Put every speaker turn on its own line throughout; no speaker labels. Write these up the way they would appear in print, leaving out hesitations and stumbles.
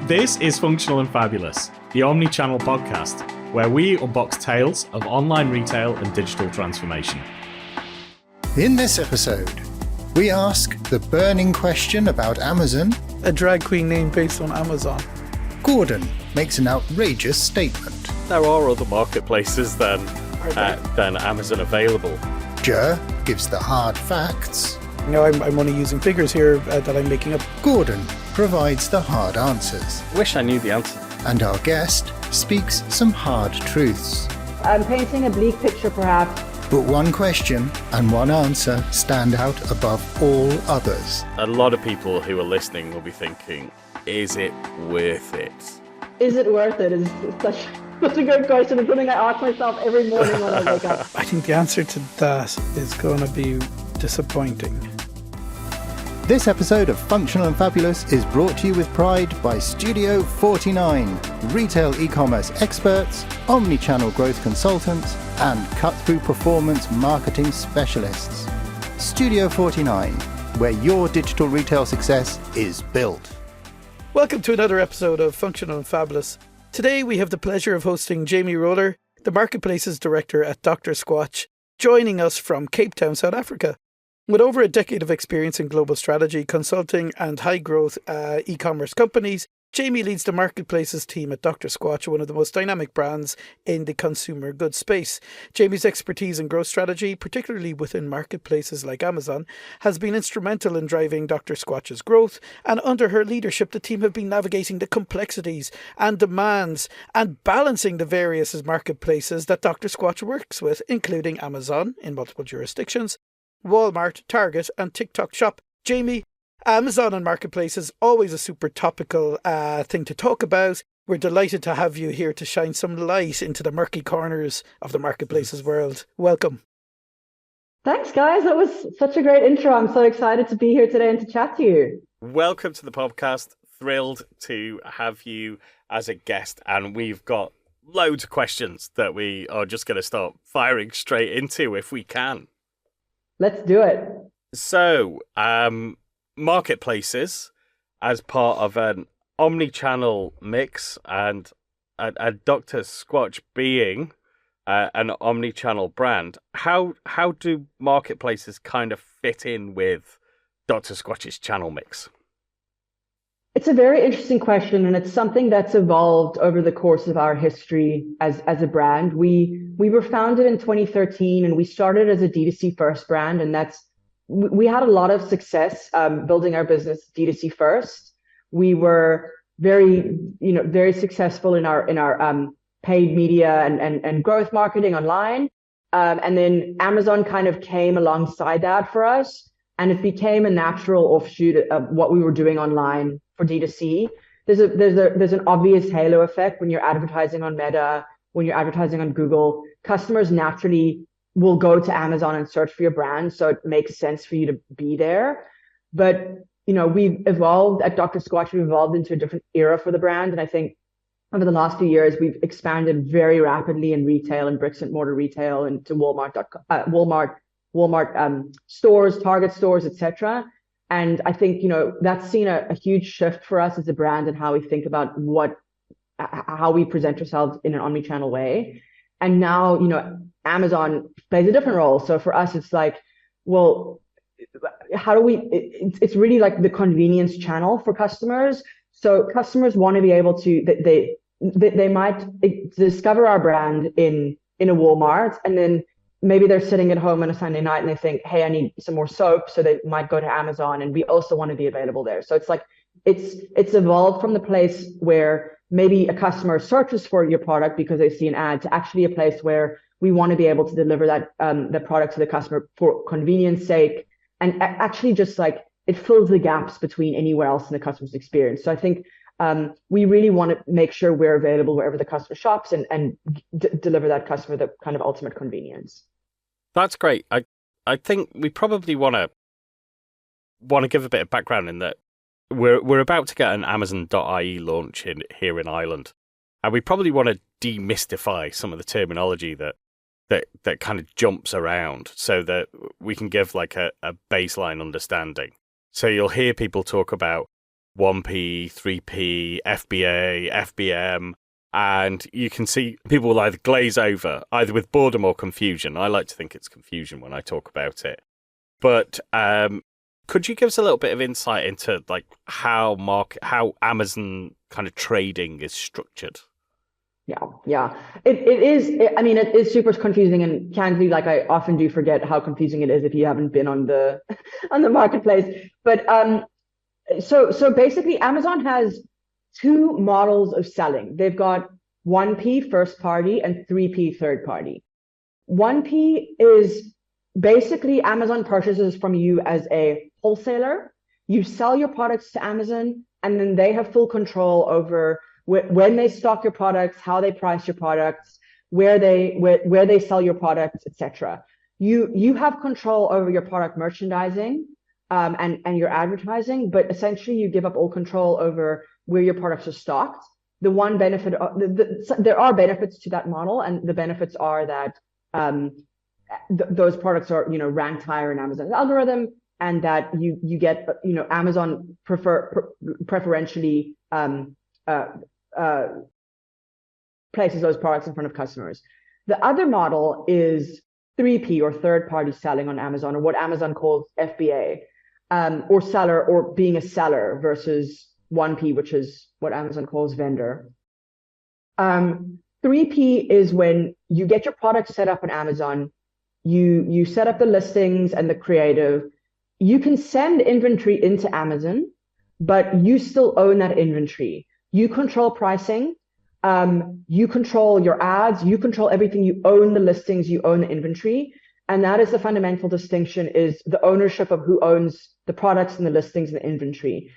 This is Functional and Fabulous, the omni-channel podcast, where we unbox tales of online retail and digital transformation.
In this episode, we ask the burning question about Amazon.
A drag queen name based on Amazon.
Gordon makes an outrageous statement.
There are other marketplaces than Amazon available.
Ger gives the hard facts.
No, I'm only using figures here that I'm making up.
Gordon provides the hard answers.
Wish I knew the answer.
And our guest speaks some hard truths.
I'm painting a bleak picture, perhaps.
But one question and one answer stand out above all others.
A lot of people who are listening will be thinking, is it worth it?
Is it worth it? Is such a good question. It's something I ask myself every morning when I wake up.
I think the answer to that is going to be disappointing.
This episode of Functional and Fabulous is brought to you with pride by Studio 49, retail e-commerce experts, omni-channel growth consultants, and cut-through performance marketing specialists. Studio 49, where your digital retail success is built.
Welcome to another episode of Functional and Fabulous. Today we have the pleasure of hosting Jamie Roller, the Marketplaces Director at Dr. Squatch, joining us from Cape Town, South Africa. With over a decade of experience in global strategy, consulting and high-growth e-commerce companies, Jamie leads the Marketplaces team at Dr. Squatch, one of the most dynamic brands in the consumer goods space. Jamie's expertise in growth strategy, particularly within marketplaces like Amazon, has been instrumental in driving Dr. Squatch's growth, and under her leadership, the team have been navigating the complexities and demands and balancing the various marketplaces that Dr. Squatch works with, including Amazon in multiple jurisdictions, Walmart, Target and TikTok Shop. Jamie, Amazon and marketplaces, always a super topical thing to talk about. We're delighted to have you here to shine some light into the murky corners of the marketplaces world. Welcome.
Thanks, guys. That was such a great intro. I'm so excited to be here today and to chat to you.
Welcome to the podcast. Thrilled to have you as a guest. And we've got loads of questions that we are just going to start firing straight into if we can.
Let's do it.
So, marketplaces as part of an omni-channel mix and a Dr. Squatch being an omni-channel brand, how do marketplaces kind of fit in with Dr. Squatch's channel mix?
It's a very interesting question, and it's something that's evolved over the course of our history as a brand. We were founded in 2013, and we started as a D2C first brand, and we had a lot of success building our business D2C first. We were very successful in our paid media and growth marketing online, and then Amazon kind of came alongside that for us, and it became a natural offshoot of what we were doing online for D2C. There's an obvious halo effect when you're advertising on Meta, when you're advertising on Google. Customers naturally will go to Amazon and search for your brand, so it makes sense for you to be there. But we've evolved at Dr. Squatch. We've evolved into a different era for the brand, and I think over the last few years we've expanded very rapidly in retail and bricks and mortar retail into Walmart stores, Target stores, etc. And I think, that's seen a huge shift for us as a brand and how we think about how we present ourselves in an omnichannel way. And now, Amazon plays a different role. So for us, it's like, well, how do it's really like the convenience channel for customers. So customers want to be able to, they might discover our brand in a Walmart, and then maybe they're sitting at home on a Sunday night and they think, hey, I need some more soap. So they might go to Amazon, and we also want to be available there. So it's like, it's evolved from the place where maybe a customer searches for your product because they see an ad to actually a place where we want to be able to deliver that the product to the customer for convenience sake. And actually just like it fills the gaps between anywhere else in the customer's experience. So I think we really want to make sure we're available wherever the customer shops and deliver that customer the kind of ultimate convenience.
That's great. I think we probably want to give a bit of background in that we're about to get an Amazon.ie launch here in Ireland, and we probably want to demystify some of the terminology that kind of jumps around so that we can give like a baseline understanding. So you'll hear people talk about 1p, 3p, FBA, FBM, and you can see people will either glaze over, either with boredom or confusion. I like to think it's confusion when I talk about it. But could you give us a little bit of insight into like how Amazon kind of trading is structured?
Yeah. It is. I mean, it is super confusing, and candidly, like I often do forget how confusing it is if you haven't been on the on the marketplace. But so basically, Amazon has two models of selling. They've got 1P first party and 3P third party. 1P is basically Amazon purchases from you as a wholesaler. You sell your products to Amazon, and then they have full control over when they stock your products, how they price your products, where they sell your products, etc. You have control over your product merchandising and your advertising, but essentially you give up all control over where your products are stocked. The one benefit, there are benefits to that model, and the benefits are that those products are ranked higher in Amazon's algorithm, and that you get Amazon preferentially places those products in front of customers. The other model is 3P or third party selling on Amazon, or what Amazon calls FBA, or seller, or being a seller, versus 1P, which is what Amazon calls vendor. 3P is when you get your product set up on Amazon, you set up the listings and the creative. You can send inventory into Amazon, but you still own that inventory. You control pricing, you control your ads, you control everything. You own the listings, you own the inventory. And that is the fundamental distinction, is the ownership of who owns the products and the listings and the inventory.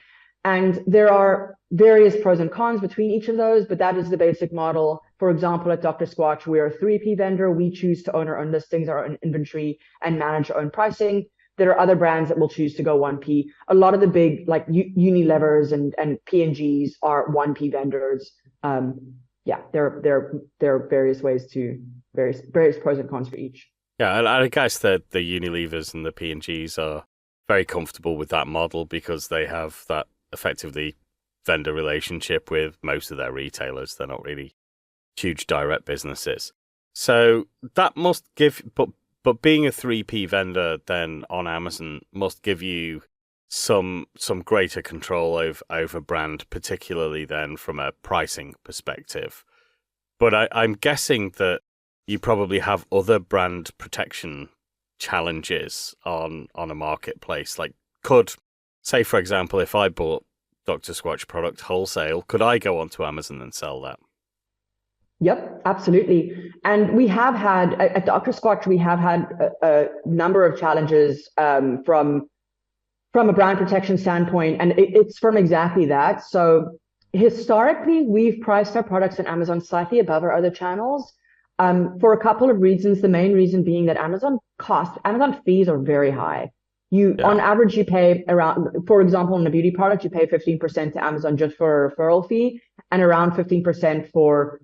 And there are various pros and cons between each of those, but that is the basic model. For example, at Dr. Squatch, we're a 3P vendor. We choose to own our own listings, our own inventory, and manage our own pricing. There are other brands that will choose to go 1P. A lot of the big, like Unilevers and P&Gs, are 1P vendors. There are various ways to various pros and cons for each.
Yeah, and I guess that the Unilevers and the P&Gs are very comfortable with that model because they have that effectively vendor relationship with most of their retailers. They're not really huge direct businesses. So that must give, but being a 3P vendor then on Amazon must give you some greater control over brand, particularly then from a pricing perspective. But I'm guessing that you probably have other brand protection challenges on a marketplace. Like, say, for example, if I bought Dr. Squatch product wholesale, could I go onto Amazon and sell that?
Yep, absolutely. And we have had, at Dr. Squatch, we have had a number of challenges from a brand protection standpoint, and it's from exactly that. So historically, we've priced our products on Amazon slightly above our other channels for a couple of reasons. The main reason being that Amazon fees are very high. On average, you pay around, for example, in a beauty product, you pay 15% to Amazon just for a referral fee, and around 15% for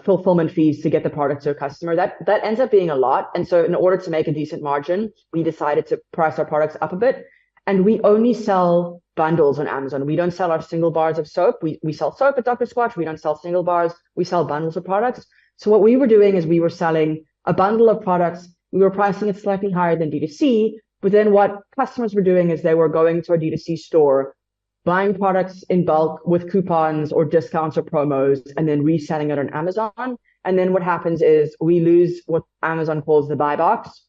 fulfillment fees to get the product to a customer. That ends up being a lot. And so in order to make a decent margin, we decided to price our products up a bit. And we only sell bundles on Amazon. We don't sell our single bars of soap. We sell soap at Dr. Squatch. We don't sell single bars. We sell bundles of products. So what we were doing is we were selling a bundle of products. We were pricing it slightly higher than D2C. But then what customers were doing is they were going to our D2C store, buying products in bulk with coupons or discounts or promos, and then reselling it on Amazon. And then what happens is we lose what Amazon calls the buy box.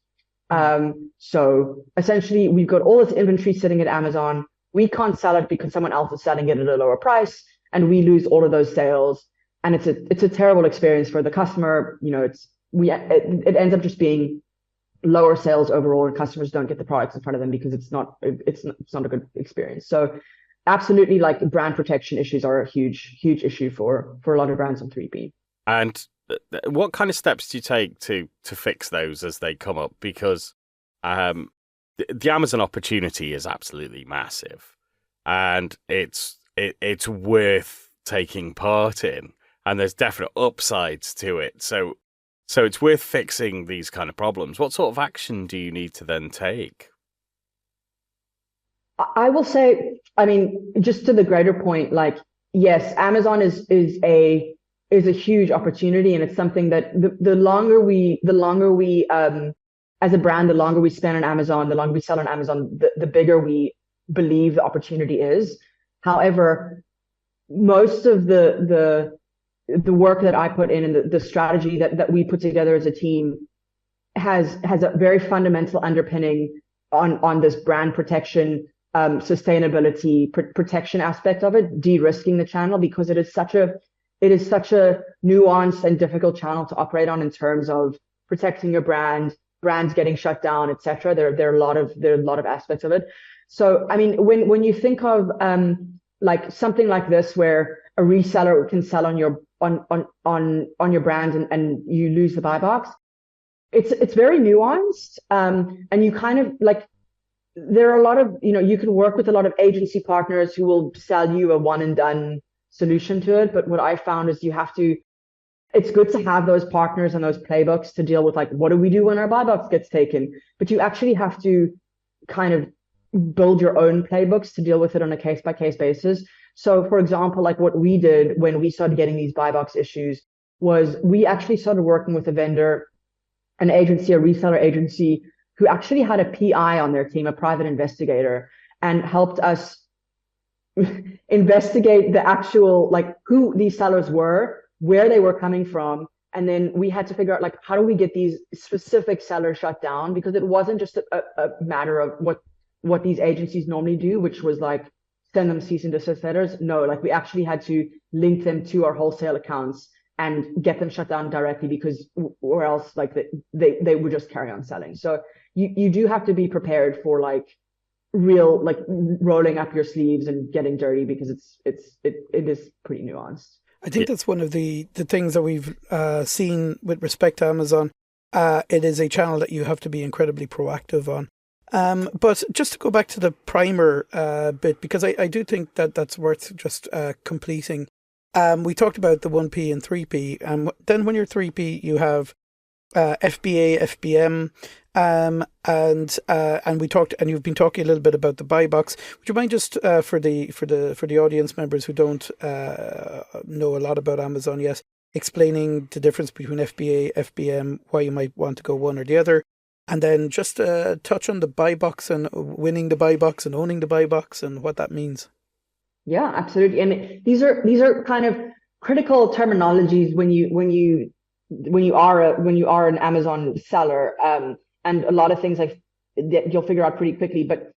So essentially, we've got all this inventory sitting at Amazon. We can't sell it because someone else is selling it at a lower price, and we lose all of those sales. And it's a terrible experience for the customer. It ends up just being lower sales overall, and customers don't get the products in front of them because it's not a good experience. So absolutely, like, brand protection issues are a huge issue for a lot of brands on 3P. And
what kind of steps do you take to fix those as they come up? Because the Amazon opportunity is absolutely massive, and it's worth taking part in, and there's definite upsides to it. So it's worth fixing these kind of problems. What sort of action do you need to then take?
I will say I mean, just to the greater point, like, yes, Amazon is a huge opportunity, and it's something that the longer we as a brand, the longer we spend on Amazon, the longer we sell on Amazon, the bigger we believe the opportunity is. However, most of the work that I put in and the strategy that we put together as a team has a very fundamental underpinning on this brand protection, sustainability, protection aspect of it, de-risking the channel, because it is such a nuanced and difficult channel to operate on in terms of protecting your brands getting shut down, etc. There are a lot of aspects of it. So I mean, when you think of like something like this, where a reseller can sell on your brand and you lose the buy box, it's very nuanced, and you kind of like, there are a lot of, you can work with a lot of agency partners who will sell you a one and done solution to it. But what I found is it's good to have those partners and those playbooks to deal with, like, what do we do when our buy box gets taken? But you actually have to kind of build your own playbooks to deal with it on a case by case basis. So for example, like what we did when we started getting these buy box issues was we actually started working with a vendor, an agency, a reseller agency, who actually had a PI on their team, a private investigator, and helped us investigate the actual, like, who these sellers were, where they were coming from. And then we had to figure out, like, how do we get these specific sellers shut down? Because it wasn't just a matter of what these agencies normally do, which was like send them cease and desist letters. No, like, we actually had to link them to our wholesale accounts and get them shut down directly, because or else, like, they would just carry on selling. So you do have to be prepared for, like, real, like, rolling up your sleeves and getting dirty, because it is pretty nuanced.
I think that's one of the things that we've seen with respect to Amazon. It is a channel that you have to be incredibly proactive on. But just to go back to the primer bit, because I do think that that's worth just completing. We talked about the 1P and 3P. Then when you're 3P, you have FBA, FBM, and we talked, and you've been talking a little bit about the buy box. Would you mind just for the audience members who don't know a lot about Amazon yet, explaining the difference between FBA, FBM, why you might want to go one or the other, and then just touch on the buy box and winning the buy box and owning the buy box and what that means.
Yeah, absolutely. And these are kind of critical terminologies when you are an Amazon seller, and a lot of things like that you'll figure out pretty quickly. But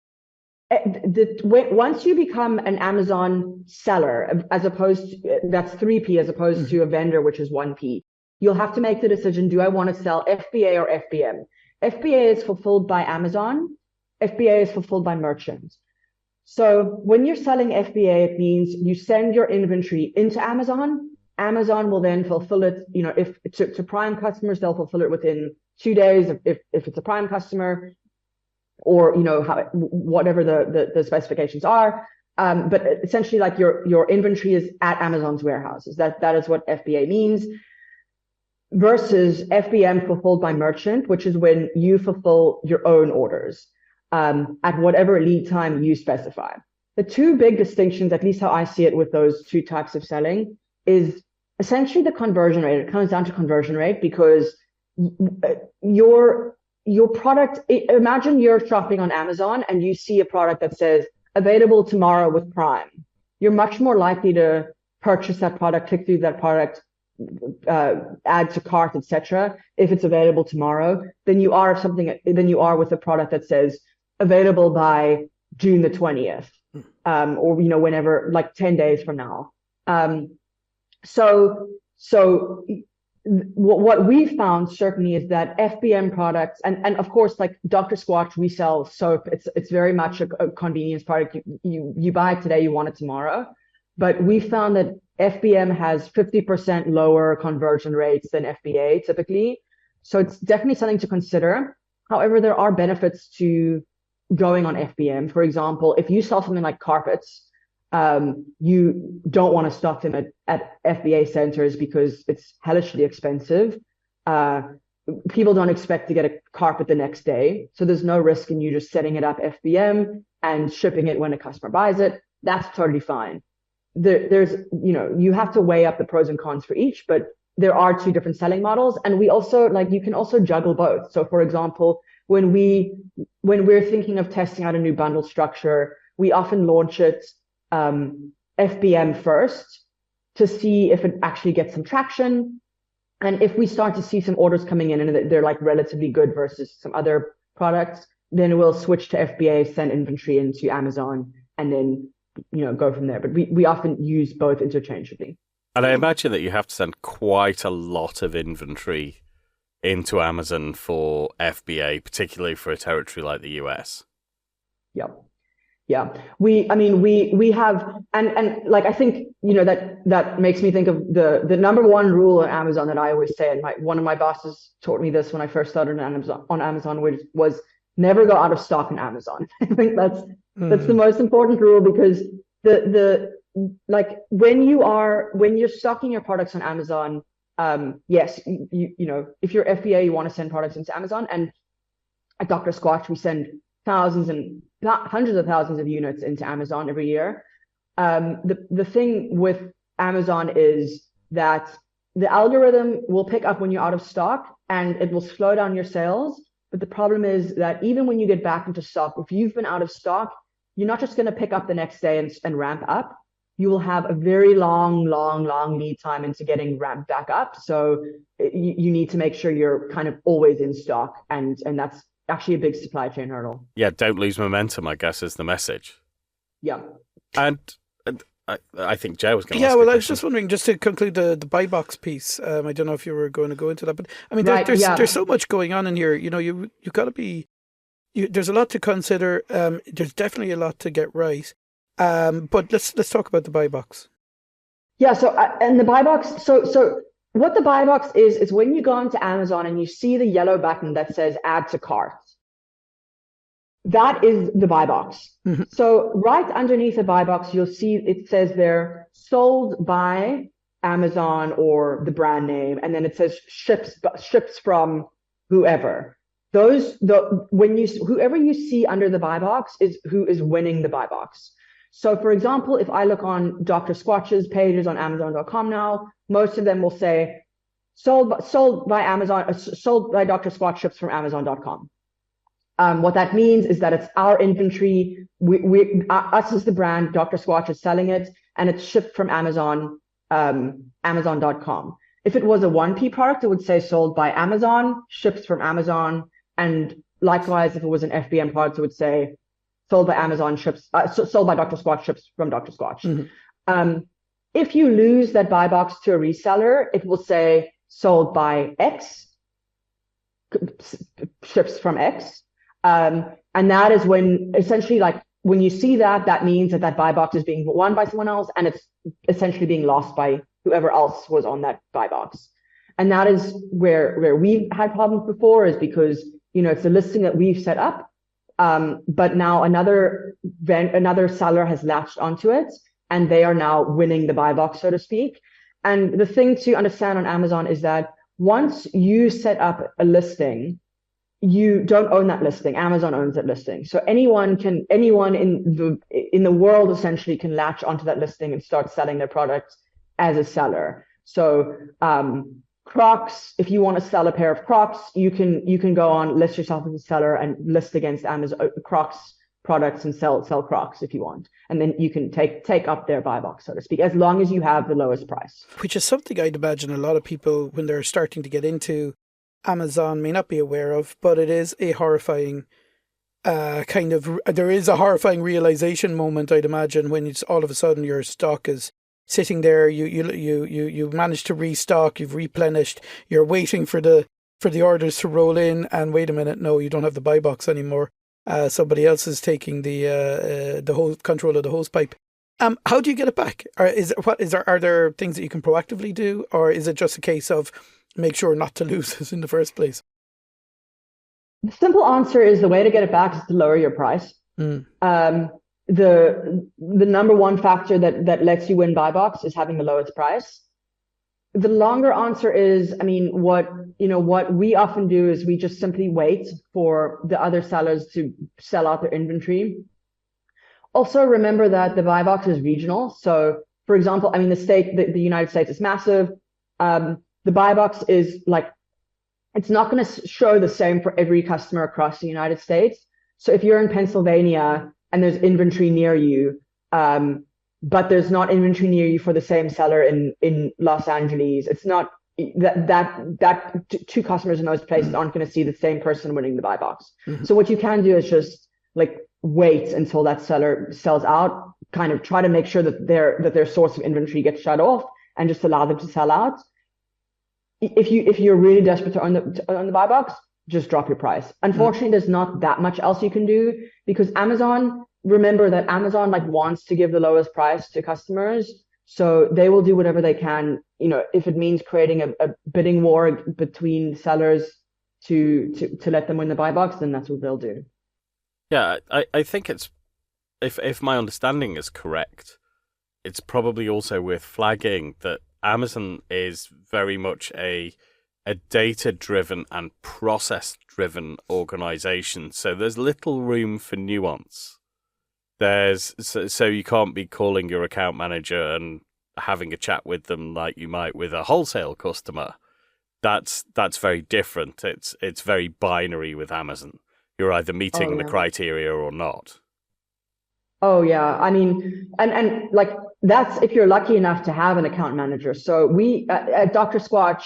once you become an Amazon seller, as opposed to, that's 3P as opposed to a vendor, which is 1P, you'll have to make the decision: do I want to sell FBA or FBM? FBA is fulfilled by Amazon. FBA is fulfilled by merchants. So when you're selling FBA, it means you send your inventory into Amazon. Amazon will then fulfill it, if to Prime customers, they'll fulfill it within 2 days if it's a Prime customer, or whatever the specifications are. But essentially, like, your inventory is at Amazon's warehouses. That is what FBA means. Versus FBM, fulfilled by merchant, which is when you fulfill your own orders at whatever lead time you specify. The two big distinctions, at least how I see it with those two types of selling, is essentially the conversion rate. It comes down to conversion rate, because your product, imagine you're shopping on Amazon and you see a product that says available tomorrow with Prime. You're much more likely to purchase that product, click through that product, add to cart, etc., if it's available tomorrow, than you are with a product that says available by June the 20th, or whenever, like 10 days from now. So what we found certainly is that FBM products, and of course, like Dr. Squatch, we sell soap. It's very much a convenience product. You buy it today, you want it tomorrow. But we found that FBM has 50% lower conversion rates than FBA typically. So it's definitely something to consider. However, there are benefits to going on FBM. For example, if you sell something like carpets, you don't want to stock them at FBA centers because it's hellishly expensive. People don't expect to get a carpet the next day. So there's no risk in you just setting it up FBM and shipping it when a customer buys it. that's totally fine. There's, you have to weigh up the pros and cons for each, but there are two different selling models. And we also, you can also juggle both. So for example, when we're thinking of testing out a new bundle structure, we often launch it FBM first to see if it actually gets some traction. And if we start to see some orders coming in and they're relatively good versus some other products, then we'll switch to FBA, send inventory into Amazon, and then go from there. But we often use both interchangeably.
And I imagine that you have to send quite a lot of inventory into Amazon for FBA, particularly for a territory like the US.
Yep. Yeah. We have, and I think, that makes me think of the number one rule on Amazon that I always say, and one of my bosses taught me this when I first started on Amazon, which was never go out of stock on Amazon. I think that's the most important rule, because when you're stocking your products on Amazon, yes, if you're FBA, you want to send products into Amazon, and at Dr. Squatch, we send thousands and hundreds of thousands of units into Amazon every year. The thing with Amazon is that the algorithm will pick up when you're out of stock, and it will slow down your sales. But the problem is that even when you get back into stock, if you've been out of stock, you're not just going to pick up the next day and ramp up. You will have a very long lead time into getting ramped back up. So you need to make sure you're kind of always in stock, and that's actually a big supply chain hurdle.
Yeah, don't lose momentum, I guess, is the message.
Yeah.
And I think Joe was going to
ask
I
was just wondering, just to conclude the buy box piece, I don't know if you were going to go into that, but I mean, there's so much going on in here. You've got to be, there's a lot to consider. There's definitely a lot to get right. But let's talk about the buy box.
Yeah. So and the buy box. So what the buy box is when you go onto Amazon and you see the yellow button that says add to cart. That is the buy box. Mm-hmm. So right underneath the buy box, you'll see it says there sold by Amazon or the brand name, and then it says ships from whoever. Whoever you see under the buy box is who is winning the buy box. So for example, if I look on Dr. Squatch's pages on Amazon.com now, most of them will say sold by Amazon, sold by Dr. Squatch, ships from Amazon.com. What that means is that it's our inventory. Us as the brand, Dr. Squatch is selling it, and it's shipped from Amazon, Amazon.com. If it was a 1P product, it would say sold by Amazon, shipped from Amazon, and likewise, if it was an FBM product, it would say sold by Amazon, sold by Dr. Squatch, ships from Dr. Squatch. Mm-hmm. If you lose that buy box to a reseller, it will say sold by X, ships from X. And that is when essentially when you see that means that buy box is being won by someone else, and it's essentially being lost by whoever else was on that buy box. And that is where we've had problems before, is because, it's a listing that we've set up. But now another seller has latched onto it, and they are now winning the buy box, so to speak. And the thing to understand on Amazon is that once you set up a listing, you don't own that listing. Amazon owns that listing. So anyone in the world essentially can latch onto that listing and start selling their products as a seller. So Crocs, if you want to sell a pair of Crocs, you can go on, list yourself as a seller and list against Amazon Crocs products and sell Crocs if you want. And then you can take up their buy box, so to speak, as long as you have the lowest price.
Which is something I'd imagine a lot of people, when they're starting to get into Amazon, may not be aware of, but it is a horrifying there is a horrifying realization moment, I'd imagine, when it's all of a sudden your stock is sitting there, you managed to restock, you've replenished, you're waiting for the orders to roll in, and wait a minute, no, you don't have the buy box anymore. Somebody else is taking the whole control of the hose pipe. How do you get it back? Are there things that you can proactively do, or is it just a case of make sure not to lose this in the first place?
The simple answer is the way to get it back is to lower your price. The number one factor that lets you win buy box is having the lowest price. The longer answer is, what we often do is we just simply wait for the other sellers to sell out their inventory. Also, remember that the buy box is regional. So, for example, I mean, the United States is massive. The buy box is like, it's not going to show the same for every customer across the United States. So if you're in Pennsylvania and there's inventory near you, but there's not inventory near you for the same seller in Los Angeles, it's not that two customers in those places aren't going to see the same person winning the buy box. Mm-hmm. So what you can do is just like wait until that seller sells out, kind of try to make sure that their source of inventory gets shut off and just allow them to sell out. If you're really desperate to own the buy box, just drop your price. Unfortunately, there's not that much else you can do because remember that Amazon like wants to give the lowest price to customers. So they will do whatever they can, if it means creating a bidding war between sellers to let them win the buy box, then that's what they'll do.
Yeah, I think it's, if my understanding is correct, it's probably also worth flagging that Amazon is very much a data-driven and process-driven organization. So there's little room for nuance. So you can't be calling your account manager and having a chat with them like you might with a wholesale customer. That's very different. It's very binary with Amazon. You're either meeting the criteria or not.
Oh yeah, I mean, and like that's if you're lucky enough to have an account manager. So we at Dr. Squatch,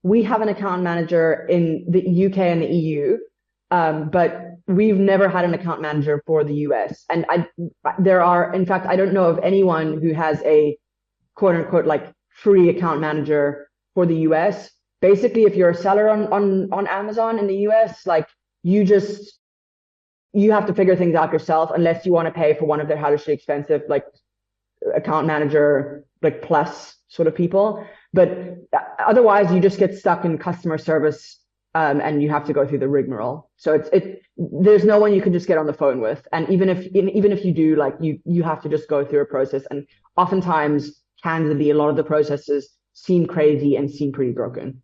we have an account manager in the UK and the EU, but we've never had an account manager for the US. And in fact, I don't know of anyone who has a quote unquote like free account manager for the US. Basically, if you're a seller on Amazon in the US, like you have to figure things out yourself unless you want to pay for one of their hellishly expensive like account manager like plus sort of people. But otherwise, you just get stuck in customer service and you have to go through the rigmarole. So there's no one you can just get on the phone with. And even if you do, like you have to just go through a process. And oftentimes, candidly, a lot of the processes seem crazy and seem pretty broken.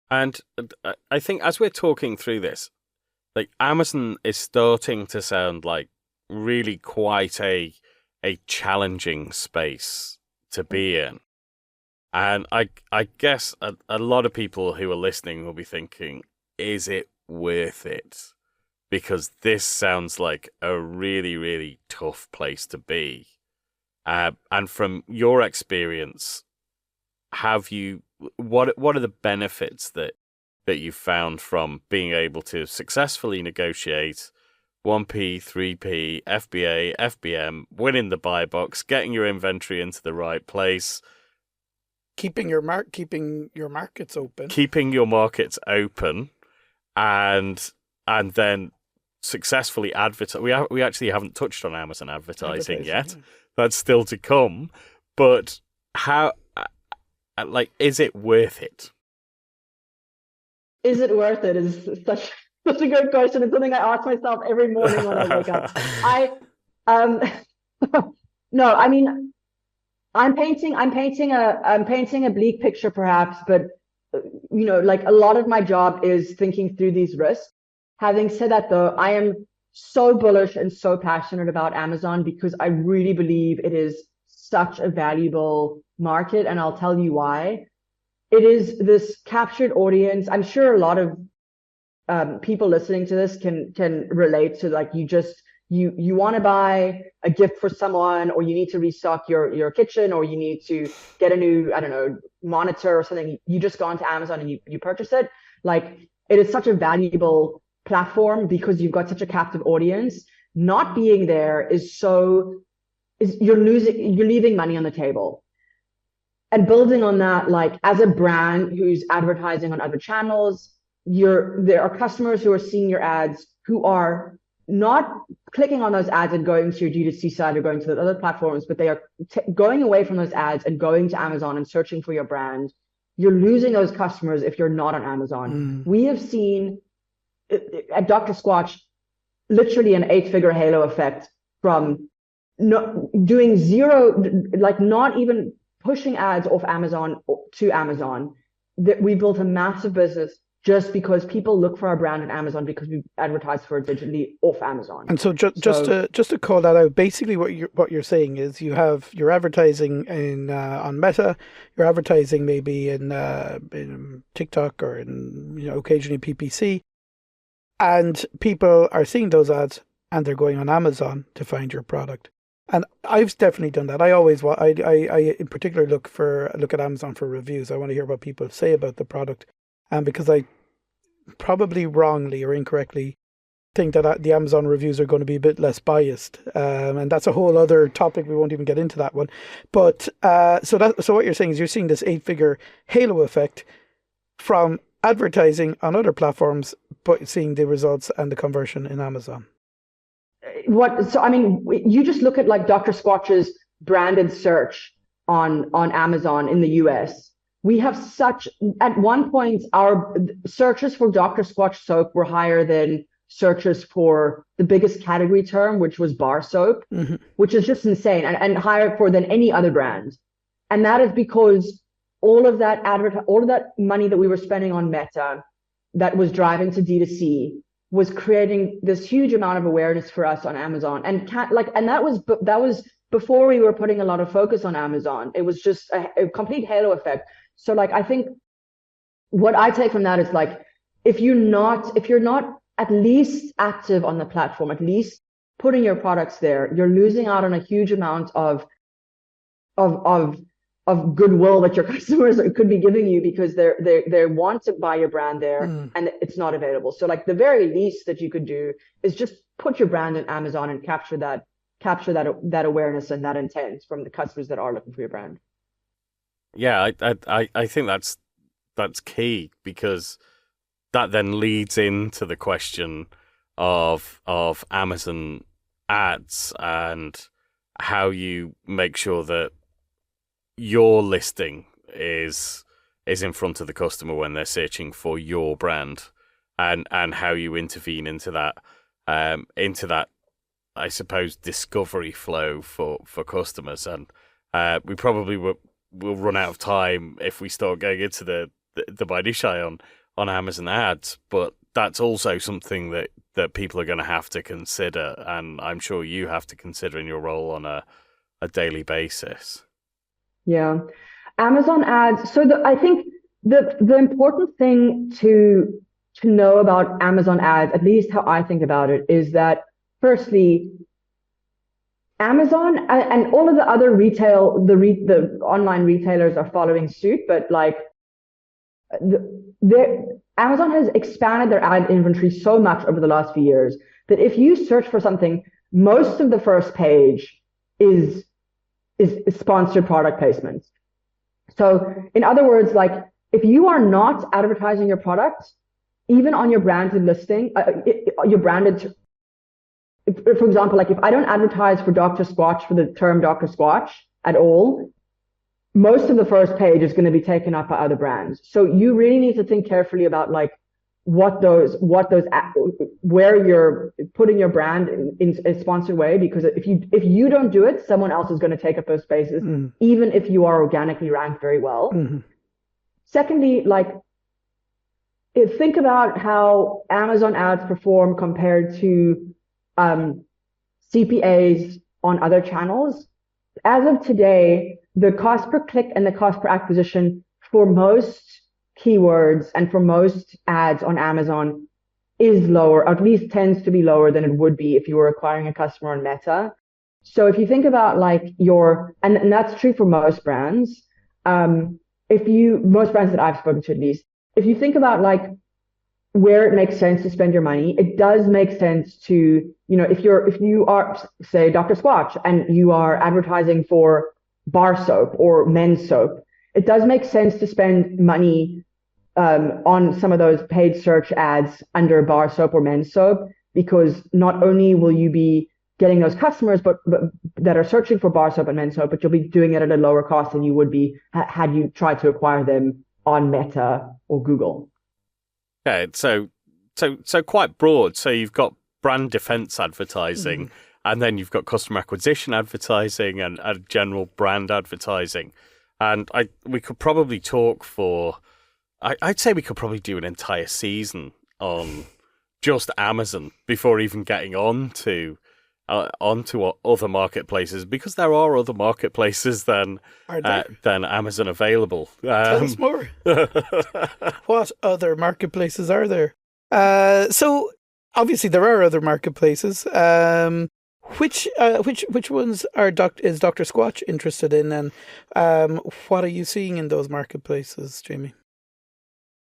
And I think as we're talking through this, like Amazon is starting to sound like really quite a challenging space to be in. And I guess a lot of people who are listening will be thinking, is it worth it? Because this sounds like a really, really tough place to be. And from your experience, what are the benefits that you've found from being able to successfully negotiate 1P, 3P, FBA, FBM, winning the buy box, getting your inventory into the right place,
keeping your markets
open, and then successfully advertise. We actually haven't touched on Amazon advertising yet. Yeah. That's still to come. But how, is it worth it?
Is it worth it? Is such a good question. It's something I ask myself every morning when I wake up. No, I mean, I'm painting a bleak picture perhaps, but like a lot of my job is thinking through these risks. Having said that though, I am so bullish and so passionate about Amazon because I really believe it is such a valuable market, and I'll tell you why. It is this captured audience. I'm sure a lot of people listening to this can relate to, like, you want to buy a gift for someone, or you need to restock your kitchen, or you need to get a new, I don't know, monitor or something. You just go onto Amazon and you purchase it. Like, it is such a valuable platform because you've got such a captive audience. Not being there you're leaving money on the table. And building on that, like, as a brand who's advertising on other channels, there are customers who are seeing your ads who are not clicking on those ads and going to your D2C site or going to the other platforms, but they are going away from those ads and going to Amazon and searching for your brand. You're losing those customers if you're not on Amazon. We have seen at Dr. Squatch literally an 8-figure halo effect from doing zero, like not even pushing ads off Amazon to Amazon. That we built a massive business just because people look for our brand on Amazon because we advertise for it digitally off Amazon.
And so just to call that out, basically what you're saying is you're advertising in on Meta, you're advertising maybe in TikTok or in occasionally PPC, and people are seeing those ads and they're going on Amazon to find your product. And I've definitely done that. I always I in particular look at Amazon for reviews. I want to hear what people say about the product, and because I probably wrongly or incorrectly think that the Amazon reviews are going to be a bit less biased, and that's a whole other topic. We won't even get into that one. But so what you're saying is you're seeing this 8-figure halo effect from advertising on other platforms, but seeing the results and the conversion in Amazon.
You just look at like Dr. Squatch's branded search on Amazon in the US. We have at one point, our searches for Dr. Squatch soap were higher than searches for the biggest category term, which was bar soap, which is just insane, and higher than any other brand. And that is because all of that money that we were spending on Meta that was driving to D2C was creating this huge amount of awareness for us on Amazon. And that was before we were putting a lot of focus on Amazon. It was just a complete halo effect. So I think what I take from that is if you're not at least active on the platform, at least putting your products there, you're losing out on a huge amount of goodwill that your customers could be giving you because they want to buy your brand there and it's not available. So the very least that you could do is just put your brand in Amazon and capture that awareness and that intent from the customers that are looking for your brand.
Yeah, I think that's key, because that then leads into the question of Amazon ads and how you make sure that your listing is in front of the customer when they're searching for your brand, and how you intervene into that I suppose discovery flow for customers. And we probably will run out of time if we start going into the minutiae on Amazon ads, but that's also something that people are going to have to consider, and I'm sure you have to consider in your role on a daily basis.
Yeah, Amazon ads. So I think the important thing to know about Amazon ads, at least how I think about it, is that firstly, Amazon and all of the other the online retailers are following suit, but Amazon has expanded their ad inventory so much over the last few years that if you search for something, most of the first page is sponsored product placements. So in other words, if you are not advertising your product, even on your branded listing, for example, if I don't advertise for Dr. Squatch, for the term Dr. Squatch at all, most of the first page is going to be taken up by other brands. So you really need to think carefully about where you're putting your brand in a sponsored way, because if you don't do it, someone else is going to take up those spaces, even if you are organically ranked very well. Secondly, think about how Amazon ads perform compared to CPAs on other channels. As of today, the cost per click and the cost per acquisition for most keywords and for most ads on Amazon is lower, or at least tends to be lower than it would be if you were acquiring a customer on Meta. So if you think about and that's true for most brands, most brands that I've spoken to at least, if you think about where it makes sense to spend your money, it does make sense to, if you are, say, Dr. Squatch, and you are advertising for bar soap or men's soap, it does make sense to spend money on some of those paid search ads under bar soap or men's soap, because not only will you be getting those customers but that are searching for bar soap and men's soap, but you'll be doing it at a lower cost than you would be had you tried to acquire them on Meta or Google. Yeah,
so quite broad. So you've got brand defense advertising, and then you've got customer acquisition advertising and general brand advertising. And we could probably talk for I'd say we could probably do an entire season on just Amazon before even getting onto other marketplaces, because there are other marketplaces than Amazon available.
Tell us more. What other marketplaces are there? So obviously there are other marketplaces. Which ones is Dr. Squatch interested in, and what are you seeing in those marketplaces, Jamie?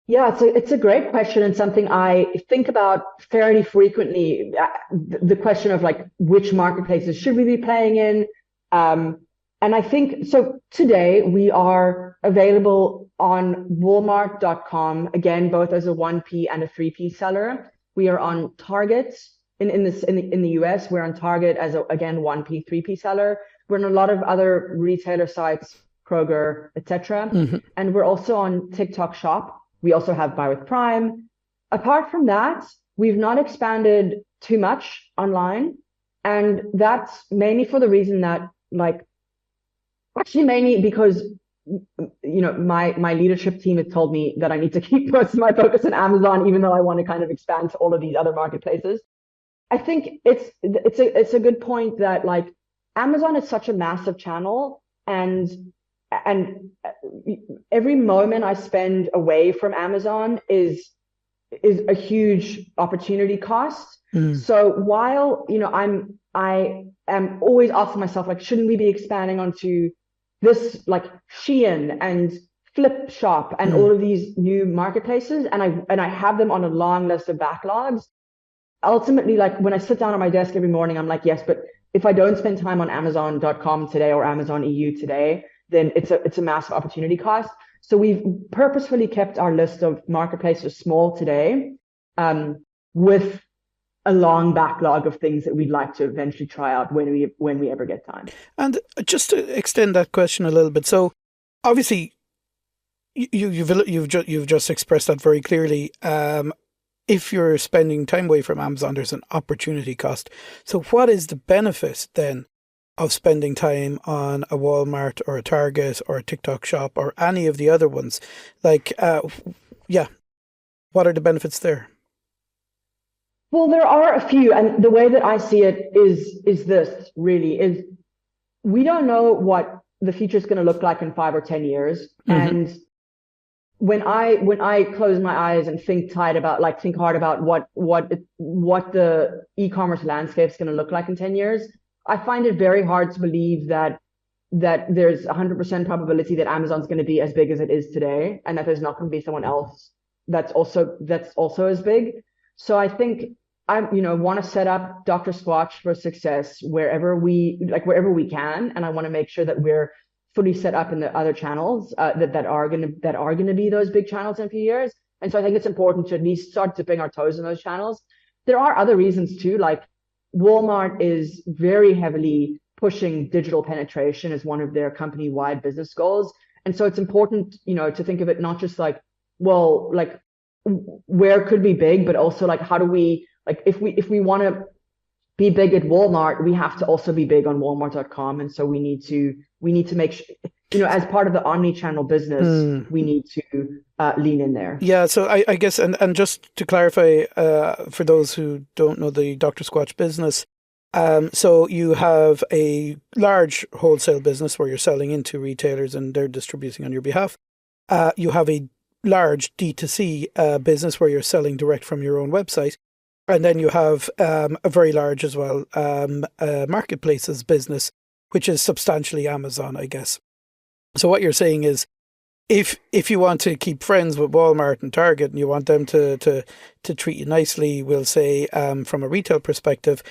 Yeah, it's a great question, and something I think about fairly frequently. The question of like, which marketplaces should we be playing in? And I think so. Today we are available on Walmart.com, again, both as a 1P and a 3P seller. We are on Target in the US. We're on Target as again 1P, 3P seller. We're on a lot of other retailer sites, Kroger, etc.
Mm-hmm.
And we're also on TikTok Shop. We also have Buy with Prime. Apart from that, we've not expanded too much online. And that's mainly for the reason that, mainly because, my leadership team has told me that I need to keep most of my focus on Amazon, even though I want to kind of expand to all of these other marketplaces. I think it's a good point that Amazon is such a massive channel, and every moment I spend away from Amazon is a huge opportunity cost. So while I am always asking myself, shouldn't we be expanding onto this Shein and Flip Shop and all of these new marketplaces, and I have them on a long list of backlogs. Ultimately, when I sit down at my desk every morning, I'm like, yes, but if I don't spend time on Amazon.com today or Amazon EU today, then it's a massive opportunity cost. So we've purposefully kept our list of marketplaces small today, with a long backlog of things that we'd like to eventually try out when we ever get time.
And just to extend that question a little bit, so obviously you've just expressed that very clearly. If you're spending time away from Amazon, there's an opportunity cost. So what is the benefit then of spending time on a Walmart or a Target or a TikTok Shop or any of the other ones? What are the benefits there?
Well, there are a few, and the way that I see it is this really is, we don't know what the future is going to look like in 5 or 10 years. And when I close my eyes and think hard about what the e-commerce landscape is going to look like in 10 years, I find it very hard to believe that there's 100% probability that Amazon's going to be as big as it is today, and that there's not going to be someone else that's also as big. So I think I want to set up Dr. Squatch for success wherever we can, and I want to make sure that we're fully set up in the other channels that are going to be those big channels in a few years. And so I think it's important to at least start dipping our toes in those channels. There are other reasons too, Walmart is very heavily pushing digital penetration as one of their company-wide business goals. And so it's important, to think of it not just where could be big, but also how do we, if we want to be big at Walmart, we have to also be big on Walmart.com. And so we need to make sure, as part of the omni-channel business, we need to lean in there.
Yeah, so I guess, and just to clarify, for those who don't know the Dr. Squatch business, so you have a large wholesale business where you're selling into retailers and they're distributing on your behalf. You have a large D2C business where you're selling direct from your own website. And then you have a very large as well marketplaces business, which is substantially Amazon, I guess. So what you're saying is, if you want to keep friends with Walmart and Target and you want them to treat you nicely, we'll say from a retail perspective,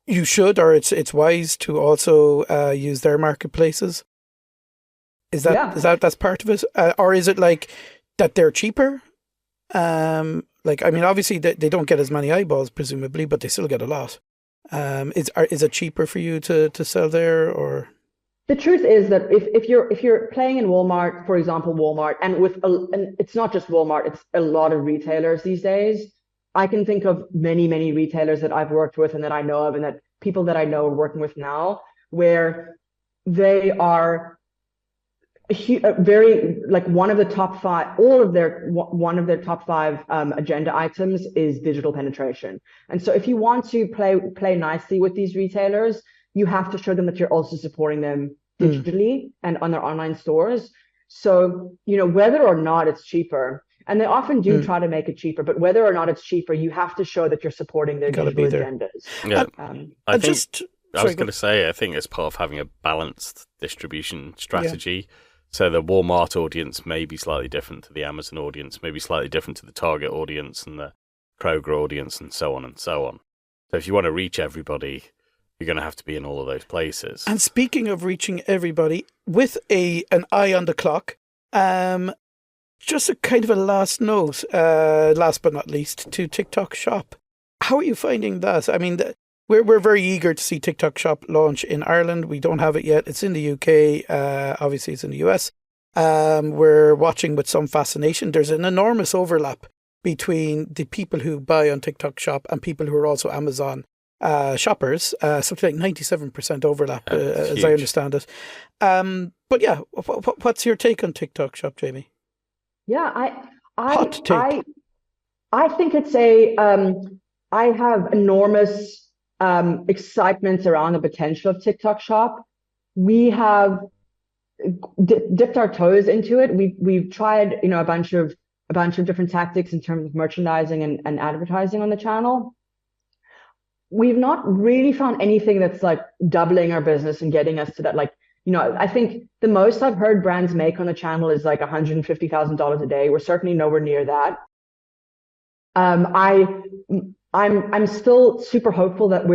you should, or it's wise to also use their marketplaces. Is that's part of it, or is it that they're cheaper? Obviously they don't get as many eyeballs, presumably, but they still get a lot. Is it cheaper for you to sell there, or?
The truth is that if you're playing in Walmart, for example, Walmart, and it's not just Walmart, it's a lot of retailers these days. I can think of many, many retailers that I've worked with and that I know of, and that people that I know are working with now, where they are a very like one of the top five, all of their one of their top five agenda items is digital penetration. And so if you want to play nicely with these retailers, you have to show them that you're also supporting them digitally and on their online stores. So, whether or not it's cheaper, and they often do try to make it cheaper, but whether or not it's cheaper, you have to show that you're supporting their digital agendas.
Yeah. I was going to say, I think it's part of having a balanced distribution strategy. Yeah. So the Walmart audience may be slightly different to the Amazon audience, maybe slightly different to the Target audience and the Kroger audience, and so on and so on. So if you want to reach everybody, you're going to have to be in all of those places.
And speaking of reaching everybody, with an eye on the clock, just a kind of a last note, last but not least, to TikTok Shop. How are you finding that? I mean, we're very eager to see TikTok Shop launch in Ireland. We don't have it yet. It's in the UK. Obviously, it's in the US. We're watching with some fascination. There's an enormous overlap between the people who buy on TikTok Shop and people who are also Amazon shoppers. Something like 97% overlap, as I understand it. But yeah, what's your take on TikTok Shop, Jamie?
Yeah,
Hot take.
I think it's I have enormous excitement around the potential of TikTok Shop. We have dipped our toes into it. We've tried, a bunch of different tactics in terms of merchandising and advertising on the channel. We've not really found anything that's like doubling our business and getting us to that. Like, I think the most I've heard brands make on the channel is like $150,000 a day. We're certainly nowhere near that. I'm still super hopeful that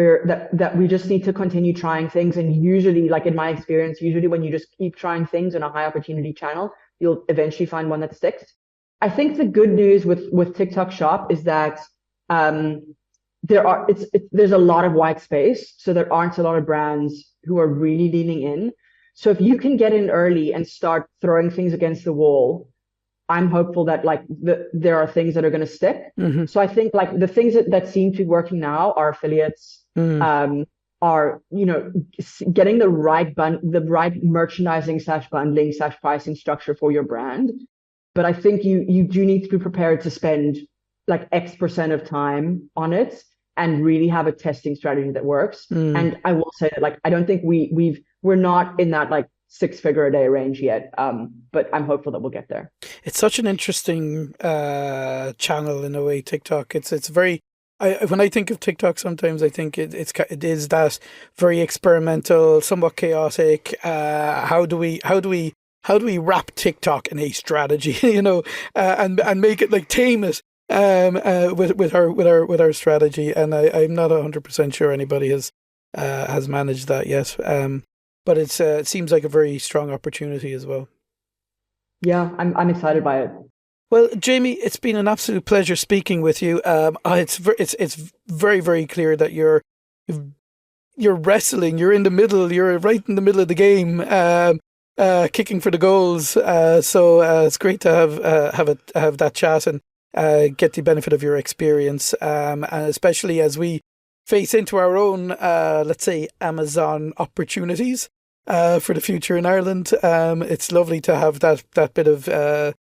that we just need to continue trying things. And usually, like in my experience, usually when you just keep trying things in a high opportunity channel, you'll eventually find one that sticks. I think the good news with TikTok Shop is that there's a lot of white space, so there aren't a lot of brands who are really leaning in. So if you can get in early and start throwing things against the wall, I'm hopeful that like there are things that are going to stick. Mm-hmm. So I think like the things that seem to be working now are affiliates, are getting the right merchandising / bundling / pricing structure for your brand. But I think you do need to be prepared to spend like X% of time on it and really have a testing strategy that works. And I will say that like I don't think we're not in that like 6-figure a day range yet, but I'm hopeful that we'll get there.
It's such an interesting channel in a way. TikTok. It's very. When I think of TikTok, sometimes I think it is that very experimental, somewhat chaotic. How do we wrap TikTok in a strategy? And make it like tame it with our strategy. And I'm not 100% sure anybody has managed that yet. But it seems like a very strong opportunity as well.
Yeah, I'm excited by it.
Well, Jamie, it's been an absolute pleasure speaking with you. It's very, very clear that you're wrestling. You're in the middle. You're right in the middle of the game, kicking for the goals. So it's great to have that chat and get the benefit of your experience, and especially as we face into our own, let's say, Amazon opportunities for the future in Ireland. It's lovely to have that bit of, the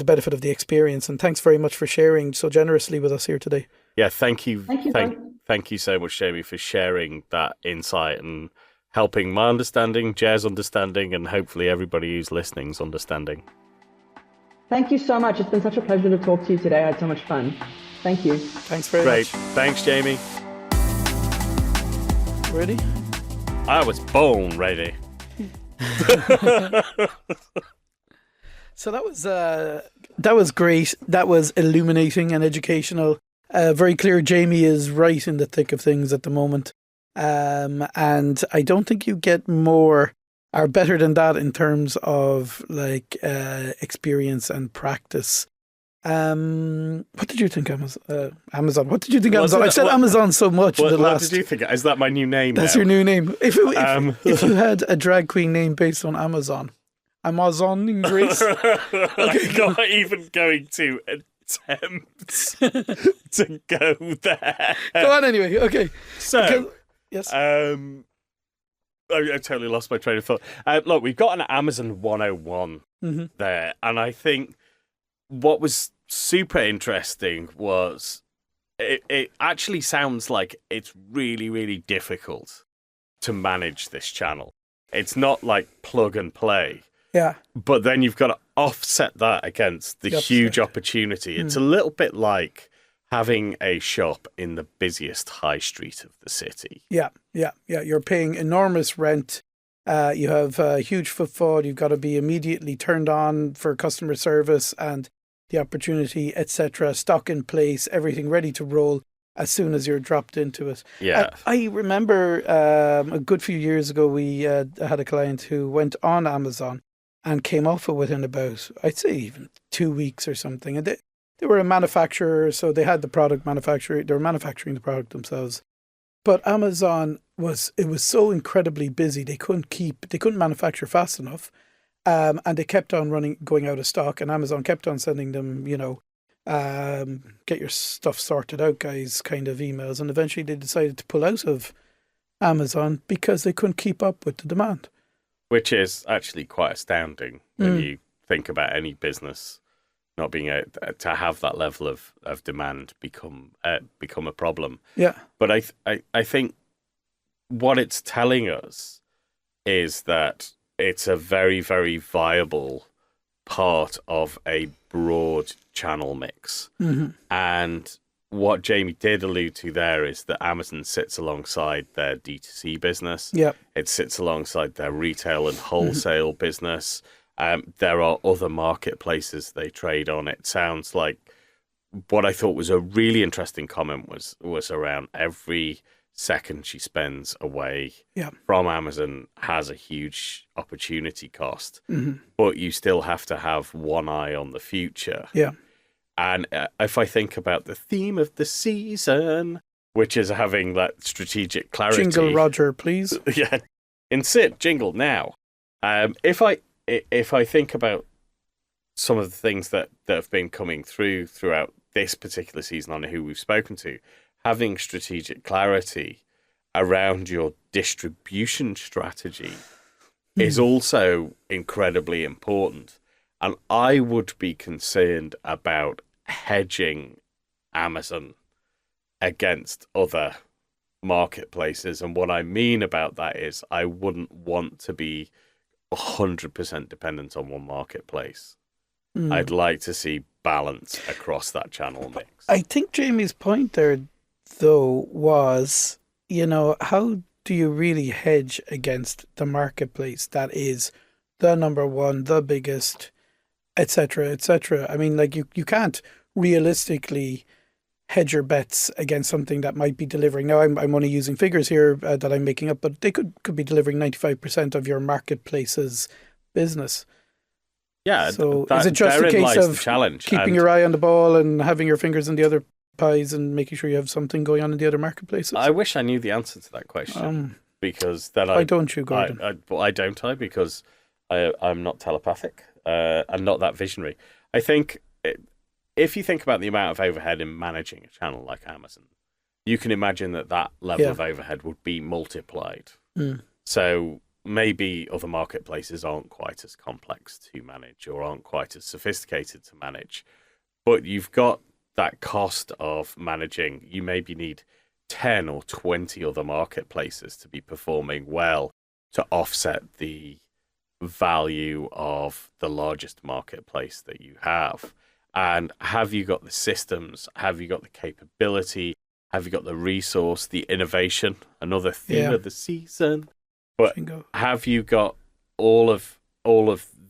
benefit of the experience. And thanks very much for sharing so generously with us here today.
Yeah, thank you. Thank you so much, Jamie, for sharing that insight and helping my understanding, Ger's understanding, and hopefully everybody who's listening's understanding.
Thank you so much. It's been such a pleasure to talk to you today. I had so much fun. Thank you.
Thanks very much.
Great. Thanks, Jamie.
Ready?
I was born ready.
So that was great. That was illuminating and educational. Very clear. Jamie is right in the thick of things at the moment, and I don't think you get more or better than that in terms of like experience and practice. What did you think, Amazon? What did you think, Amazon? I've said Amazon so much in the last.
What did you think? Is that my new name?
That's your new name. If you had a drag queen name based on Amazon in Greece.
Okay, I'm not even going to attempt to go there.
Go on anyway. Okay.
So,
yes.
I totally lost my train of thought. Look, we've got an Amazon 101 there, and I think what was super interesting was it actually sounds like it's really, really difficult to manage this channel. It's not like plug and play.
Yeah.
But then you've got to offset that against the huge opportunity. It's a little bit like having a shop in the busiest high street of the city.
Yeah. You're paying enormous rent. You have huge footfall. You've got to be immediately turned on for customer service and the opportunity, etc. Stock in place, everything ready to roll as soon as you're dropped into it.
Yeah.
I remember a good few years ago, we had a client who went on Amazon and came off it within about, I'd say even 2 weeks or something. And they were a manufacturer, so they had the product manufacturer. They were manufacturing the product themselves. But Amazon was so incredibly busy, they couldn't manufacture fast enough. And they kept on going out of stock, and Amazon kept on sending them, get your stuff sorted out, guys, kind of emails. And eventually they decided to pull out of Amazon because they couldn't keep up with the demand.
Which is actually quite astounding when you think about any business not being able to have that level of demand become a problem.
Yeah.
But I think what it's telling us is that it's a very, very viable part of a broad channel mix. And what Jamie did allude to there is that Amazon sits alongside their D2C business.
Yeah.
It sits alongside their retail and wholesale business. There are other marketplaces they trade on. It sounds like what I thought was a really interesting comment was around every second she spends away from Amazon has a huge opportunity cost, but you still have to have one eye on the future.
Yeah.
And if I think about the theme of the season, which is having that strategic clarity.
Jingle, Roger, please.
Yeah. Insert jingle now. If I think about some of the things that have been coming throughout this particular season on who we've spoken to, having strategic clarity around your distribution strategy is also incredibly important. And I would be concerned about hedging Amazon against other marketplaces. And what I mean about that is I wouldn't want to be 100% dependent on one marketplace. I'd like to see balance across that channel mix.
I think Jamie's point there, though, was, how do you really hedge against the marketplace that is the number one, the biggest, etc., etc.? I mean, like, you can't realistically hedge your bets against something that might be delivering. Now, I'm only using figures here that I'm making up, but they could be delivering 95% of your marketplace's business.
Yeah,
so is it just a case of keeping your eye on the ball and having your fingers in the other pies and making sure you have something going on in the other markmarketplaces?
I wish I knew the answer to that question. Because then
why don't you, Gordon?
Why don't I? Because I'm not telepathic. I'm not that visionary. I think if you think about the amount of overhead in managing a channel like Amazon, you can imagine that level of overhead would be multiplied. So maybe other marketplaces aren't quite as complex to manage or aren't quite as sophisticated to manage. But you've got that cost of managing. You maybe need 10 or 20 other marketplaces to be performing well to offset the value of the largest marketplace that you have. And have you got the systems? Have you got the capability? Have you got the resource, the innovation? Another theme of the season. But have you got all of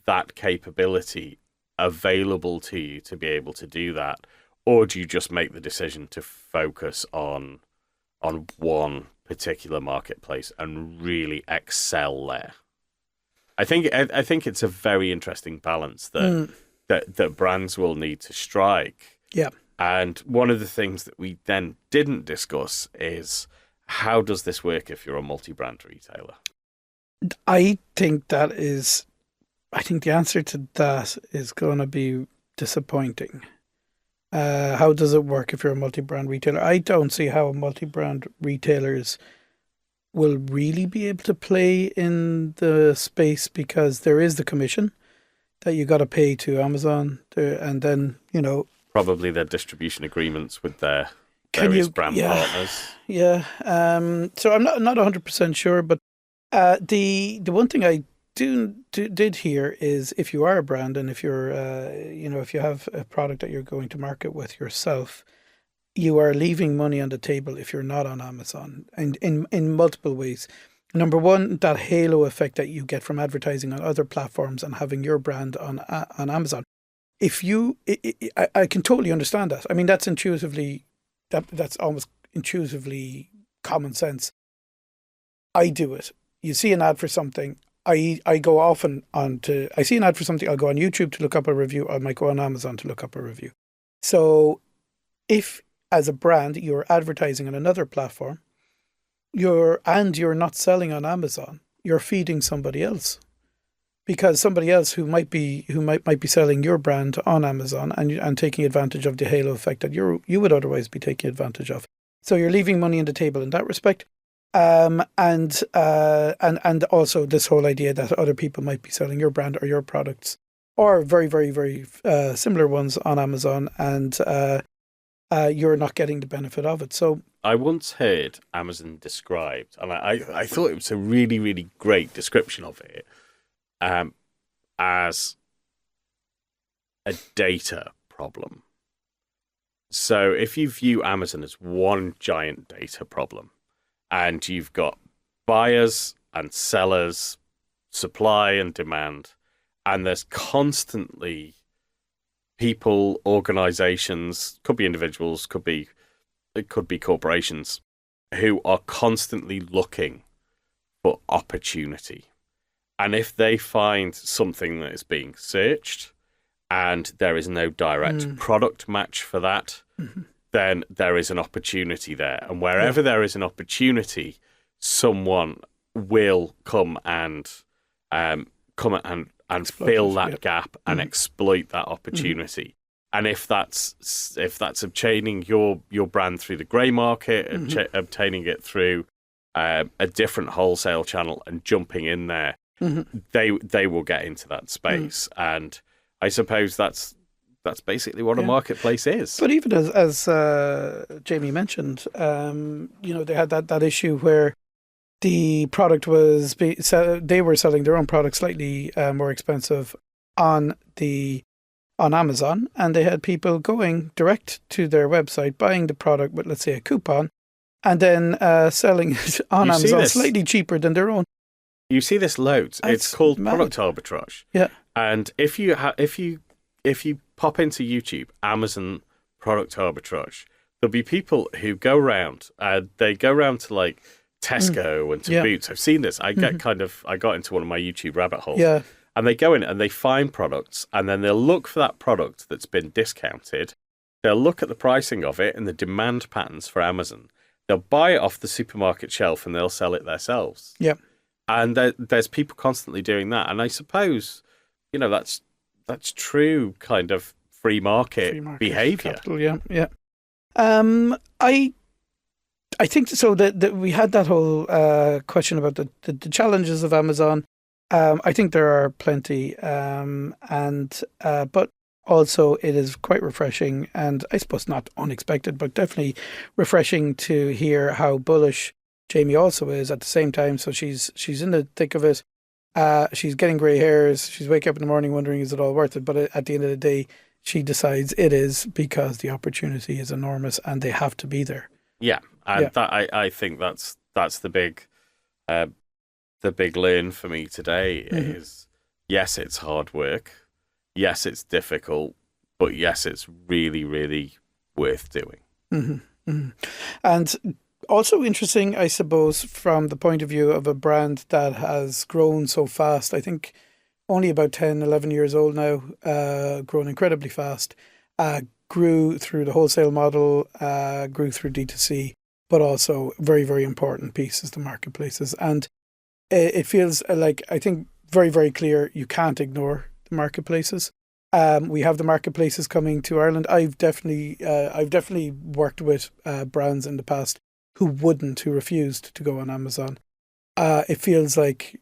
that capability available to you to be able to do that? Or do you just make the decision to focus on one particular marketplace and really excel there? I think it's a very interesting balance that brands will need to strike.
Yeah.
And one of the things that we then didn't discuss is how does this work if you're a multi-brand retailer?
I think the answer to that is going to be disappointing. How does it work if you're a multi-brand retailer? I don't see how multi-brand retailers will really be able to play in the space, because there is the commission that you got to pay to Amazon, and then,
Probably their distribution agreements with their various brand partners.
Yeah. So I'm not 100% sure, but the one thing I did hear is, if you are a brand and if you're if you have a product that you're going to market with yourself, you are leaving money on the table if you're not on Amazon, and in multiple ways. Number one, that halo effect that you get from advertising on other platforms and having your brand on Amazon. I can totally understand that. I mean, that's almost intuitively common sense. I do it. You see an ad for something. I go often I see an ad for something. I'll go on YouTube to look up a review. I might go on Amazon to look up a review. So if, as a brand, you're advertising on another platform, you're not selling on Amazon, you're feeding somebody else, because somebody else who might be selling your brand on Amazon and taking advantage of the halo effect that you would otherwise be taking advantage of. So you're leaving money on the table in that respect. And also this whole idea that other people might be selling your brand or your products, or very, very, very similar ones on Amazon, and you're not getting the benefit of it. So
I once heard Amazon described, and I thought it was a really, really great description of it, as a data problem. So if you view Amazon as one giant data problem, and you've got buyers and sellers, supply and demand, and there's constantly people, organizations, could be individuals, it could be corporations, who are constantly looking for opportunity. And if they find something that is being searched and there is no direct product match for that, then there is an opportunity there. And wherever there is an opportunity, someone will come and fill that gap and exploit that opportunity. And if that's obtaining your brand through the grey market, obtaining it through a different wholesale channel and jumping in there, they will get into that space. And I suppose that's basically what a marketplace is.
But even as Jamie mentioned, they had that issue where the product was they were selling their own product slightly more expensive on Amazon, and they had people going direct to their website, buying the product with, let's say, a coupon, and then selling it on Amazon slightly cheaper than their own.
You see this loads. It's called product arbitrage.
Yeah.
And if you pop into YouTube, Amazon product arbitrage, there'll be people who go around. They go around to like Tesco and to Boots. I've seen this. I got into one of my YouTube rabbit holes.
Yeah.
And they go in and they find products, and then they'll look for that product that's been discounted. They'll look at the pricing of it and the demand patterns for Amazon. They'll buy it off the supermarket shelf and they'll sell it themselves.
Yeah.
And there's people constantly doing that. And I suppose, that's true kind of free market behavior.
Capital, yeah. I think so. That we had that whole question about the challenges of Amazon. I think there are plenty, but also it is quite refreshing, and I suppose not unexpected, but definitely refreshing to hear how bullish Jamie also is at the same time. So she's in the thick of it. She's getting grey hairs. She's waking up in the morning wondering, is it all worth it? But at the end of the day, she decides it is, because the opportunity is enormous and they have to be there.
Yeah, and I think that's the big learn for me today is, yes, it's hard work. Yes, it's difficult, but yes, it's really, really worth doing.
And also interesting, I suppose, from the point of view of a brand that has grown so fast. I think only about 10, 11 years old now, grown incredibly fast, grew through the wholesale model, grew through D2C, but also very, very important piece is the marketplaces. And it feels like, I think, very, very clear you can't ignore the marketplaces. We have the marketplaces coming to Ireland. I've definitely worked with brands in the past who refused to go on Amazon. It feels like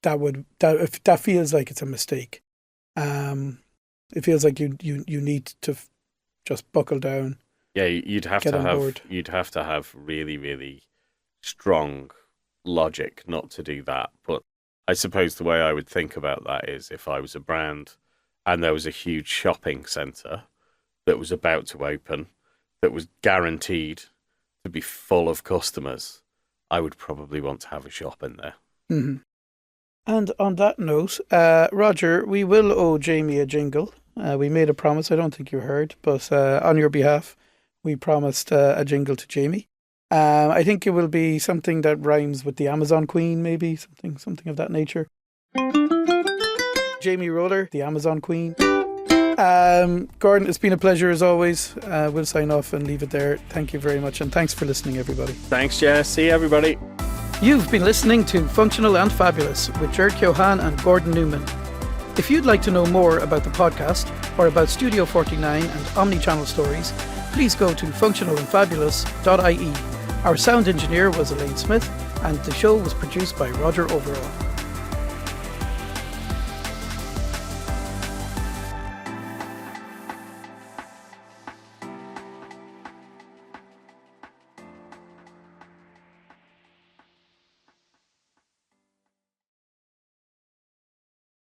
that feels like it's a mistake. It feels like you need to just buckle down.
Yeah, you'd have to have really, really strong logic not to do that. But I suppose the way I would think about that is if I was a brand and there was a huge shopping centre that was about to open, that was guaranteed to be full of customers, I would probably want to have a shop in there.
Mm-hmm. And on that note, Roger, we will owe Jamie a jingle. We made a promise, I don't think you heard, but on your behalf, we promised a jingle to Jamie. I think it will be something that rhymes with the Amazon Queen, maybe, something of that nature. Jamie Roller, the Amazon Queen. Gordon, it's been a pleasure as always. We'll sign off and leave it there. Thank you very much, and thanks for listening, everybody.
Thanks, Jess. See you, everybody.
You've been listening to Functional and Fabulous with Gerd Keohane and Gordon Newman. If you'd like to know more about the podcast or about Studio 49 and Omnichannel Stories, please go to functionalandfabulous.ie. Our sound engineer was Elaine Smith, and the show was produced by Roger Overall.